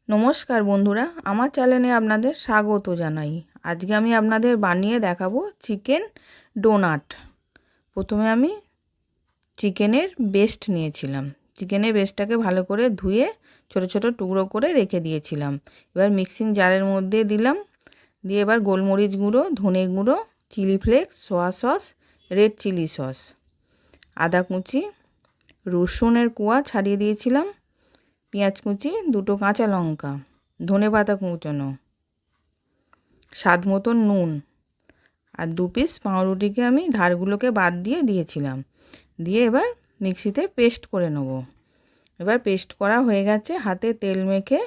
নমস্কার বন্ধুরা, আমার চ্যানেলে আপনাদের স্বাগত জানাই। আজকে আমি আপনাদের বানিয়ে দেখাবো চিকেন ডোনাট। প্রথমে আমি চিকেনের বেস্ট নিয়েছিলাম। চিকেনের বেস্টটাকে ভালো করে ধুয়ে ছোট ছোট টুকরো করে রেখে দিয়েছিলাম। এবার মিক্সিং জারের মধ্যে দিলাম, দিয়ে এবার গোলমরিচ গুঁড়ো, ধনে গুঁড়ো, chilli flakes, soya sauce, red chilli sauce, আদা কুচি, রসুনের কোয়া ছাড়িয়ে দিয়েছিলাম, পেঁয়াজ কুচি, দুটো কাঁচা লঙ্কা, ধনেপাতা কুচোনো, স্বাদ মতন নুন, আর 2 পিস পাউরুটিকে আমি ধারগুলোকে বাদ দিয়ে দিয়েছিলাম। দিয়ে এবার মিক্সিতে পেস্ট করে নেব। এবার পেস্ট করা হয়ে গেছে। হাতে তেল মেখে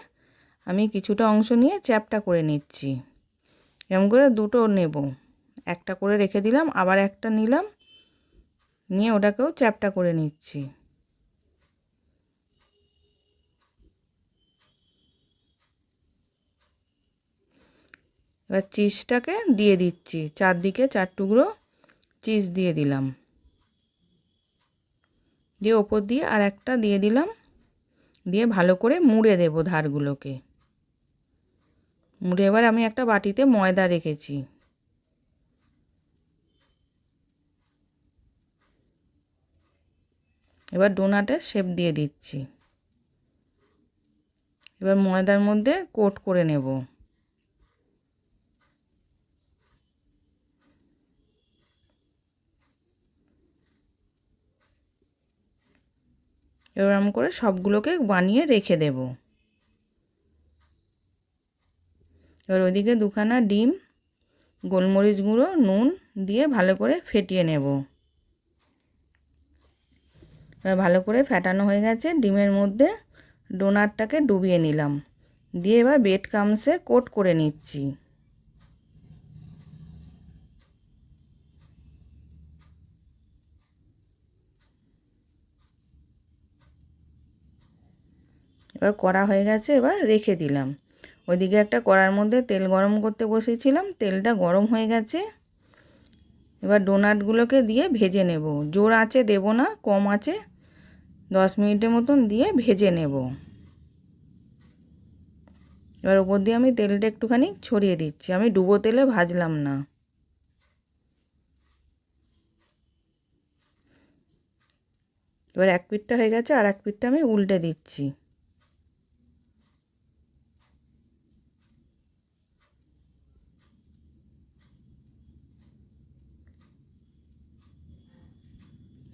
আমি কিছুটা অংশ নিয়ে চ্যাপটা করে নিচ্ছি। এরকম করে দুটো নেব, একটা করে রেখে দিলাম, আবার একটা নিলাম, নিয়ে ওটাকেও চ্যাপটা করে নিচ্ছি। এবার চিজটাকে দিয়ে দিচ্ছি, চারদিকে 4 টুকরো চিজ দিয়ে দিলাম, দিয়ে ওপর দিয়ে আর একটা দিয়ে দিলাম, দিয়ে ভালো করে মুড়ে দেব ধারগুলোকে। মুড়ে এবার আমি একটা বাটিতে ময়দা রেখেছি। এবার ডোনাটের শেপ দিয়ে দিচ্ছি। এবার ময়দার মধ্যে কোট করে নেব। এরকম করে সবগুলোকে বানিয়ে রেখে দেব। এবার ওইদিকে 2খানা ডিম, গোলমরিচ গুঁড়ো, নুন দিয়ে ভালো করে ফেটিয়ে নেব। এবার ভালো করে ফেটানো হয়ে গেছে। ডিমের মধ্যে ডোনাটটাকে ডুবিয়ে নিলাম, দিয়ে এবার ব্রেড ক্রাম্বসে কোট করে নিচ্ছি। এবার করা হয়ে গেছে, এবার রেখে দিলাম। ওইদিকে একটা কড়ার মধ্যে তেল গরম করতে বসিয়েছিলাম, তেলটা গরম হয়ে গেছে। এবার ডোনাটগুলোকে দিয়ে ভেজে নেব। জোর আঁচে দেব না, কম আঁচে 10 মিনিটের মতন দিয়ে ভেজে নেব। এবার ওপর দিয়ে আমি তেলটা একটুখানি ছড়িয়ে দিচ্ছি, আমি ডুবো তেলে ভাজলাম না। এবার এক পিঠটা হয়ে গেছে, আর এক পিঠটা আমি উল্টে দিচ্ছি।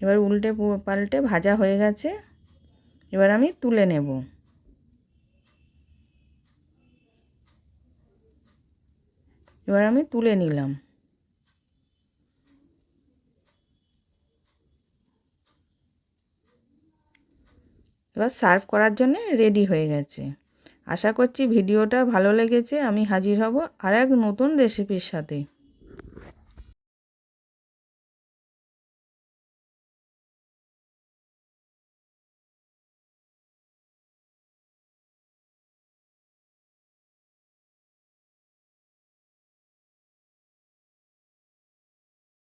এবার উল্টে পাল্টে ভাজা হয়ে গেছে। এবার আমি তুলে নেব। এবার আমি তুলে নিলাম। এবার সার্ভ করার জন্য রেডি হয়ে গেছে। আশা করছি ভিডিওটা ভালো লেগেছে। আমি হাজির হব আর এক নতুন রেসিপির সাথে।